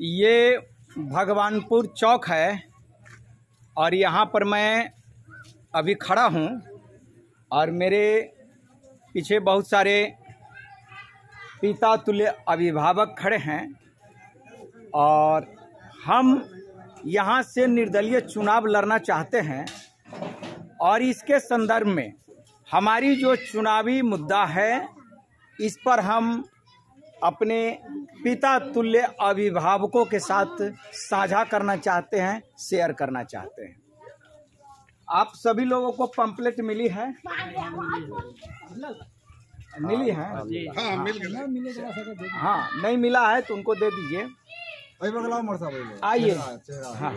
ये भगवानपुर चौक है और यहाँ पर मैं अभी खड़ा हूँ और मेरे पीछे बहुत सारे पिता तुल्य अभिभावक खड़े हैं और हम यहाँ से निर्दलीय चुनाव लड़ना चाहते हैं और इसके संदर्भ में हमारी जो चुनावी मुद्दा है इस पर हम अपने पिता तुल्य अभिभावकों के साथ साझा करना चाहते हैं, शेयर करना चाहते हैं। आप सभी लोगों को पंपलेट मिली है? मिली है? हाँ, मिल गया। हाँ, नहीं मिला है तो उनको दे दीजिए। आइए। हाँ,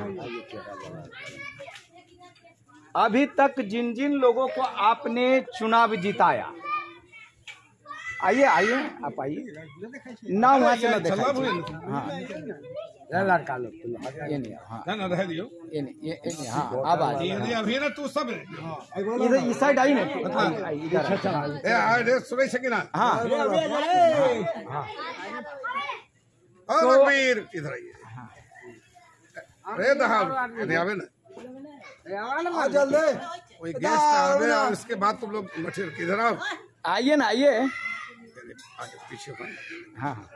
अभी तक जिन जिन लोगों को आपने चुनाव जिताया, आइए आइए, आप आइए ना, वहाँ से ना दिखाइए। हाँ, लड़का लोग ये नहीं, हाँ ये नहीं, हाँ अब आ अभी ना तू सब इधर इस साइड आई ना, इधर सुने सके ना। हाँ रघुवीर इधर आइए। अरे दहाड़ इधर आवे ना, आ जल्दी। कोई गेस्ट आवे और उसके बाद तुम लोग मठेर किधर आओ। आइए ना, आइए। आगे पीछे हाँ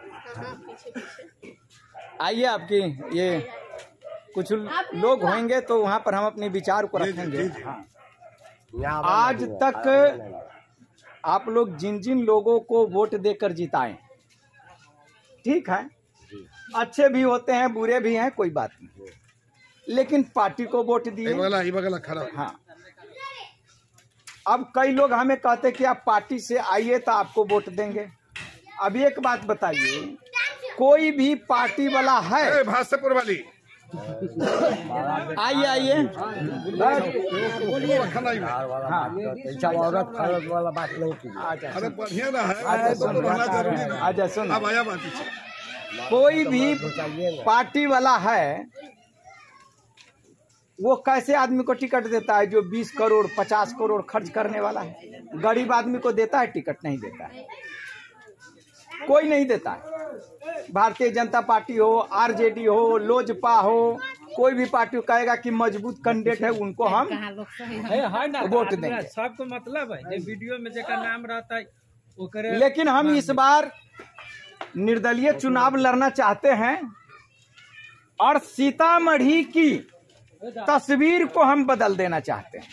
आइए, आपकी ये कुछ लोग होंगे तो वहाँ पर हम अपने विचार को रखेंगे। हाँ, आज तक आप लोग जिन जिन लोगों को वोट देकर जिताएं, ठीक है, अच्छे भी होते हैं, बुरे भी हैं, कोई बात नहीं, लेकिन पार्टी को वोट दिए। खड़ा। हाँ, अब कई लोग हमें कहते कि आप पार्टी से आइए तो आपको वोट देंगे। अब एक बात बताइए, कोई भी पार्टी वाला है? भाजपुर वाली आइए आइए। औरत वाला बात नहीं की। अरे बढ़िया ना है। अच्छा सुन, अब आया बात। कोई भी पार्टी वाला है वो कैसे आदमी को टिकट देता है जो 20 करोड़ 50 करोड़ खर्च करने वाला है? गरीब आदमी को देता है टिकट? नहीं देता है, कोई नहीं देता है। भारतीय जनता पार्टी हो, आरजेडी हो, लोजपा हो, कोई भी पार्टी कहेगा कि मजबूत कैंडिडेट है उनको हम वोट देंगे। सबको मतलब है वीडियो में जेकर नाम रहता है। लेकिन हम इस बार निर्दलीय चुनाव लड़ना चाहते हैं और सीतामढ़ी की तस्वीर को हम बदल देना चाहते हैं।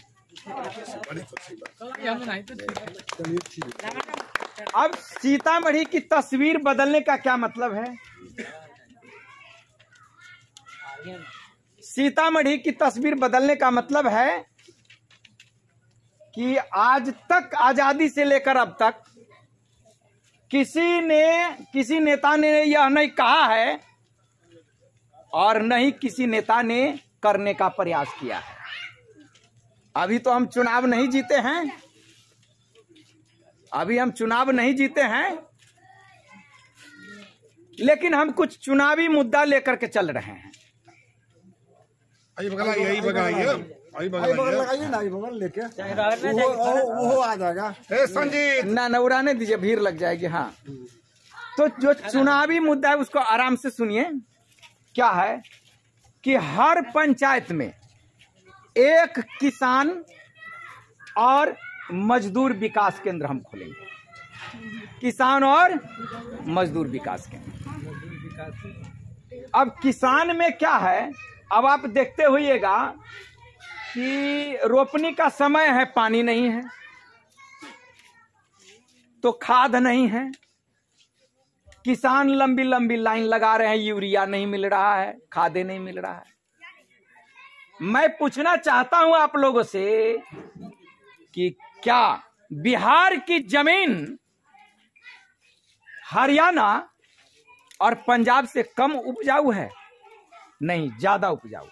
अब सीतामढ़ी की तस्वीर बदलने का क्या मतलब है? सीतामढ़ी की तस्वीर बदलने का मतलब है कि आज तक, आजादी से लेकर अब तक किसी नेता ने यह नहीं कहा है और नहीं किसी नेता ने करने का प्रयास किया है। अभी तो हम चुनाव नहीं जीते हैं, अभी हम चुनाव नहीं जीते हैं, लेकिन हम कुछ चुनावी मुद्दा लेकर के चल रहे हैं। वो आ जाएगा। संजीत ना उड़ाने दीजिए, भीड़ लग जाएगी। हाँ, तो जो चुनावी मुद्दा है उसको आराम से सुनिए। क्या है कि हर पंचायत में एक किसान और मजदूर विकास केंद्र हम खोलेंगे। किसान और मजदूर विकास केंद्र। अब किसान में क्या है, अब आप देखते होइएगा कि रोपनी का समय है, पानी नहीं है तो खाद नहीं है, किसान लंबी लंबी लाइन लगा रहे हैं, यूरिया नहीं मिल रहा है, खादे नहीं मिल रहा है। मैं पूछना चाहता हूं आप लोगों से कि क्या बिहार की जमीन हरियाणा और पंजाब से कम उपजाऊ है? नहीं, ज्यादा उपजाऊ।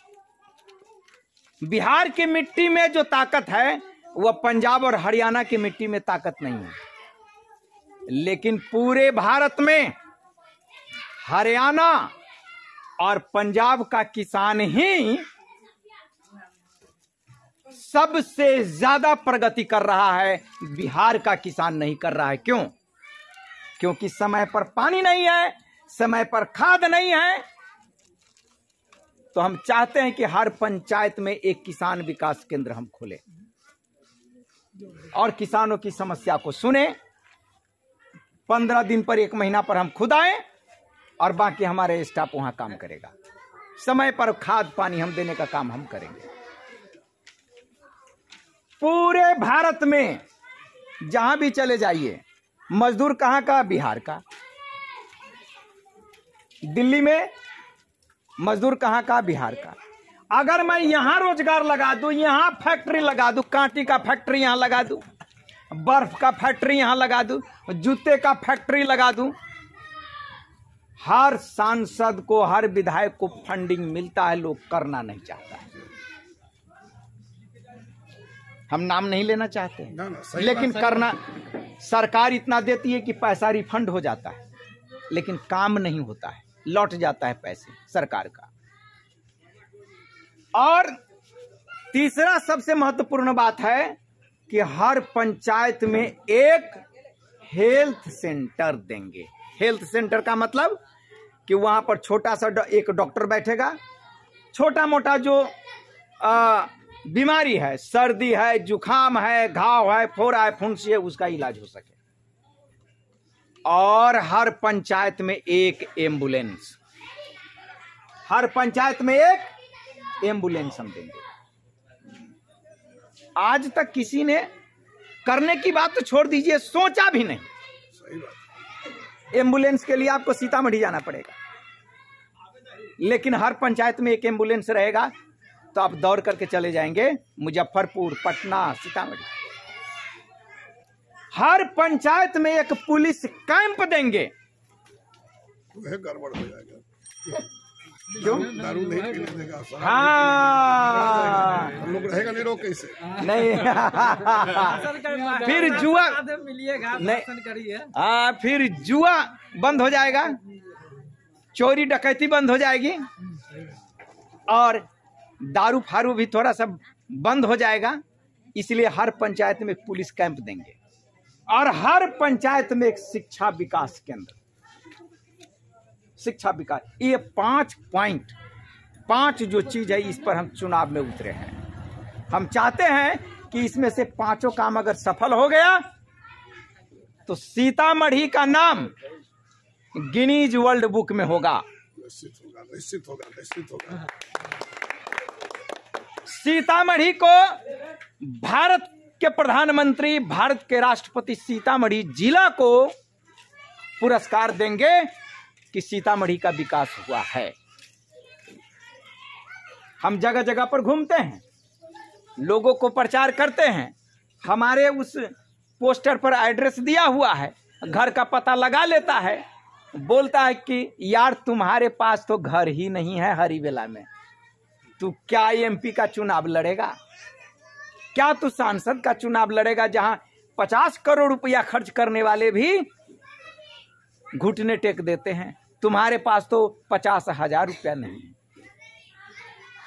बिहार की मिट्टी में जो ताकत है वह पंजाब और हरियाणा की मिट्टी में ताकत नहीं है। लेकिन पूरे भारत में हरियाणा और पंजाब का किसान ही सबसे ज्यादा प्रगति कर रहा है, बिहार का किसान नहीं कर रहा है। क्यों? क्योंकि समय पर पानी नहीं है, समय पर खाद नहीं है, तो हम चाहते हैं कि हर पंचायत में एक किसान विकास केंद्र हम खोलें और किसानों की समस्या को सुने। 15 दिन पर, 1 महीना पर हम खुद आए और बाकी हमारे स्टाफ वहां काम करेगा। समय पर खाद पानी हम देने का काम हम करेंगे। पूरे भारत में जहां भी चले जाइए, मजदूर कहां का? बिहार का। दिल्ली में मजदूर कहां का? बिहार का। अगर मैं यहां रोजगार लगा दूं, यहां फैक्ट्री लगा दूं, कांटी का फैक्ट्री यहां लगा दूं, बर्फ का फैक्ट्री यहां लगा दूं, जूते का फैक्ट्री लगा दूं, हर सांसद को, हर विधायक को फंडिंग मिलता है, लोग करना नहीं चाहता है। हम नाम नहीं लेना चाहते ना, ना, सही लेकिन बात, करना, सरकार इतना देती है कि पैसा रिफंड हो जाता है, लेकिन काम नहीं होता है, लौट जाता है पैसे सरकार का। और तीसरा सबसे महत्वपूर्ण बात है कि हर पंचायत में एक हेल्थ सेंटर देंगे। हेल्थ सेंटर का मतलब कि वहां पर छोटा सा एक डॉक्टर बैठेगा, छोटा मोटा जो बीमारी है, सर्दी है, जुखाम है, घाव है, फोड़ा है, फुंसी है, उसका इलाज हो सके। और हर पंचायत में एक एम्बुलेंस, हर पंचायत में एक एम्बुलेंस हम देंगे। आज तक किसी ने करने की बात तो छोड़ दीजिए, सोचा भी नहीं। सही बात। एम्बुलेंस के लिए आपको सीतामढ़ी जाना पड़ेगा, लेकिन हर पंचायत में एक एम्बुलेंस रहेगा तो आप दौड़ करके चले जाएंगे मुजफ्फरपुर, पटना, सीतामढ़ी। हर पंचायत में एक पुलिस कैंप देंगे। वह गड़बड़ हो जाएगा। क्यों? दारू नहीं पीने देगा, शराब हाँ, हम लोग रहेगा नहीं, रोक कैसे? नहीं फिर जुआ मिलिएगा, नहीं, करिए। फिर जुआ बंद हो जाएगा, चोरी डकैती बंद हो जाएगी, और दारू फारू भी थोड़ा सा बंद हो जाएगा। इसलिए हर पंचायत में पुलिस कैंप देंगे और हर पंचायत में एक शिक्षा विकास केंद्र। शिक्षा विकास, ये 5 पॉइंट, 5 जो चीज है, इस पर हम चुनाव में उतरे हैं। हम चाहते हैं कि इसमें से 5 काम अगर सफल हो गया तो सीतामढ़ी का नाम गिनीज वर्ल्ड बुक में होगा। निश्चित होगा, निश्चित होगा, निश्चित होगा। सीतामढ़ी को भारत के प्रधानमंत्री, भारत के राष्ट्रपति सीतामढ़ी जिला को पुरस्कार देंगे कि सीतामढ़ी का विकास हुआ है। हम जगह जगह पर घूमते हैं, लोगों को प्रचार करते हैं, हमारे उस पोस्टर पर एड्रेस दिया हुआ है, घर का पता लगा लेता है, बोलता है कि यार तुम्हारे पास तो घर ही नहीं है हरिवेला में, तू क्या एमपी का चुनाव लड़ेगा? क्या तू सांसद का चुनाव लड़ेगा जहां 50 करोड़ रुपया खर्च करने वाले भी घुटने टेक देते हैं? तुम्हारे पास तो 50,000 रुपया नहीं है।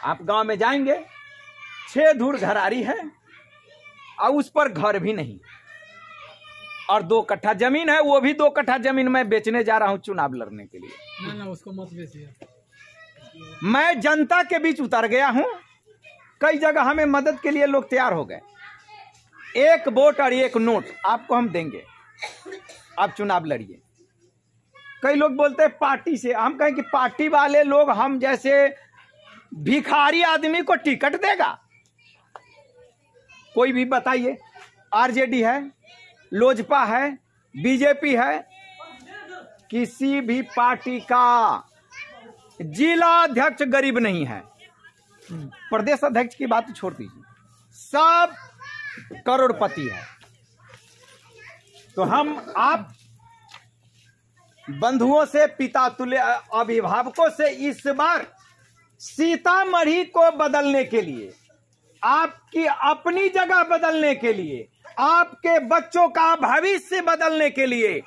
आप गांव में जाएंगे, 6 धूर घरारी है और उस पर घर भी नहीं, और 2 कट्ठा जमीन है, वो भी 2 कट्ठा जमीन मैं बेचने जा रहा हूं चुनाव लड़ने के लिए। ना उसको मत बेचिए। मैं जनता के बीच उतर गया हूं, कई जगह हमें मदद के लिए लोग तैयार हो गए। 1 वोट और 1 नोट आपको हम देंगे, आप चुनाव लड़िए। कई लोग बोलते हैं पार्टी से, हम कहें कि पार्टी वाले लोग हम जैसे भिखारी आदमी को टिकट देगा? कोई भी बताइए, आरजेडी है, लोजपा है, बीजेपी है, किसी भी पार्टी का जिला अध्यक्ष गरीब नहीं है। प्रदेश अध्यक्ष की बात छोड़ दीजिए, सब करोड़पति है। तो हम आप बंधुओं से, पिता तुल्य अभिभावकों से इस बार सीतामढ़ी को बदलने के लिए, आपकी अपनी जगह बदलने के लिए, आपके बच्चों का भविष्य बदलने के लिए,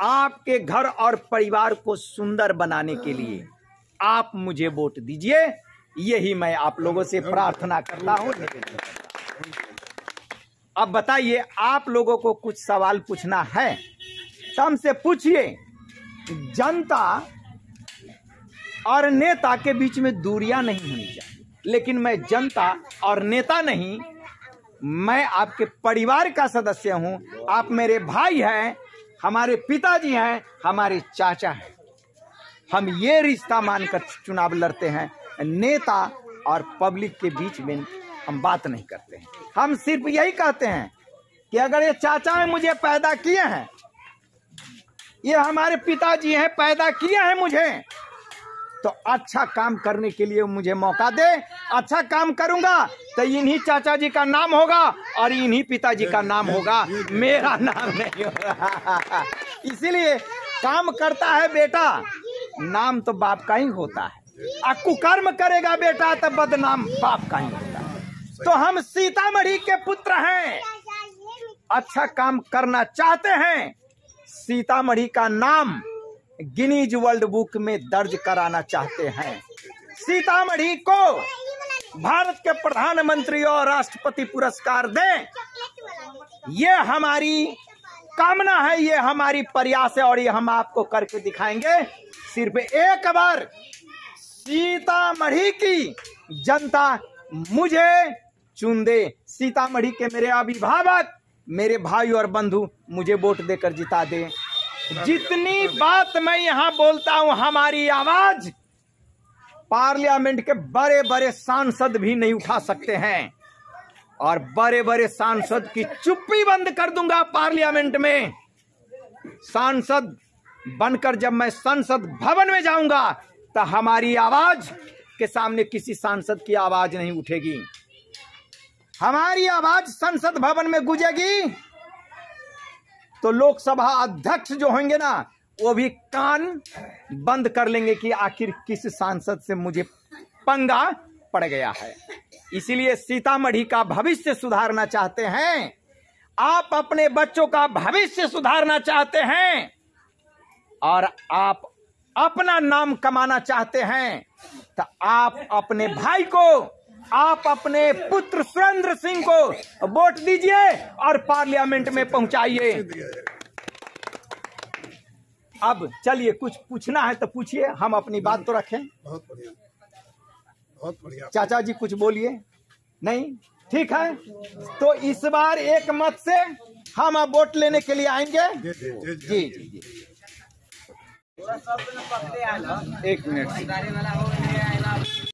आपके घर और परिवार को सुंदर बनाने के लिए आप मुझे वोट दीजिए। यही मैं आप लोगों से प्रार्थना करता हूं। अब बताइए, आप लोगों को कुछ सवाल पूछना है तो हमसे पूछिए। जनता और नेता के बीच में दूरियां नहीं होनी चाहिए। लेकिन मैं जनता और नेता नहीं, मैं आपके परिवार का सदस्य हूं। आप मेरे भाई हैं, हमारे पिताजी हैं, हमारे चाचा हैं। हम ये रिश्ता मानकर चुनाव लड़ते हैं। नेता और पब्लिक के बीच में हम बात नहीं करते हैं। हम सिर्फ यही कहते हैं कि अगर ये चाचा हैं मुझे पैदा किए हैं, ये हमारे पिताजी हैं पैदा किए हैं मुझे, तो अच्छा काम करने के लिए मुझे मौका दे। अच्छा काम करूंगा तो इन्हीं चाचा जी का नाम होगा और इन्हीं पिताजी का नाम होगा, मेरा नाम नहीं होगा। इसीलिए काम करता है बेटा, नाम तो बाप का ही होता है। और कुकर्म करेगा बेटा तो बदनाम बाप का ही होता है। तो हम सीतामढ़ी के पुत्र हैं, अच्छा काम करना चाहते हैं, सीतामढ़ी का नाम गिनीज वर्ल्ड बुक में दर्ज कराना चाहते हैं। सीतामढ़ी को भारत के प्रधानमंत्री और राष्ट्रपति पुरस्कार दें, ये हमारी कामना है, ये हमारी प्रयास है और ये हम आपको करके दिखाएंगे। सिर्फ एक बार सीतामढ़ी की जनता मुझे चुन दे, सीतामढ़ी के मेरे अभिभावक, मेरे भाई और बंधु मुझे वोट देकर जिता दे। जितनी बात मैं यहाँ बोलता हूँ, हमारी आवाज पार्लियामेंट के बड़े बड़े सांसद भी नहीं उठा सकते हैं और बड़े बड़े सांसद की चुप्पी बंद कर दूंगा। पार्लियामेंट में सांसद बनकर जब मैं संसद भवन में जाऊंगा तो हमारी आवाज के सामने किसी सांसद की आवाज नहीं उठेगी। हमारी आवाज संसद भवन में गूंजेगी तो लोकसभा अध्यक्ष जो होंगे ना, वो भी कान बंद कर लेंगे कि आखिर किस सांसद से मुझे पंगा पड़ गया है। इसीलिए सीतामढ़ी का भविष्य सुधारना चाहते हैं, आप अपने बच्चों का भविष्य सुधारना चाहते हैं और आप अपना नाम कमाना चाहते हैं, तो आप अपने भाई को, आप अपने पुत्र सुरेंद्र सिंह को वोट दीजिए और पार्लियामेंट में पहुंचाइए। अब चलिए, कुछ पूछना है तो पूछिए, हम अपनी बात तो रखें। बहुत बढ़िया, बहुत बढ़िया। चाचा जी कुछ बोलिए। नहीं, ठीक है, तो इस बार एक मत से हम अब वोट लेने के लिए आएंगे। जी जी जी, एक मिनट।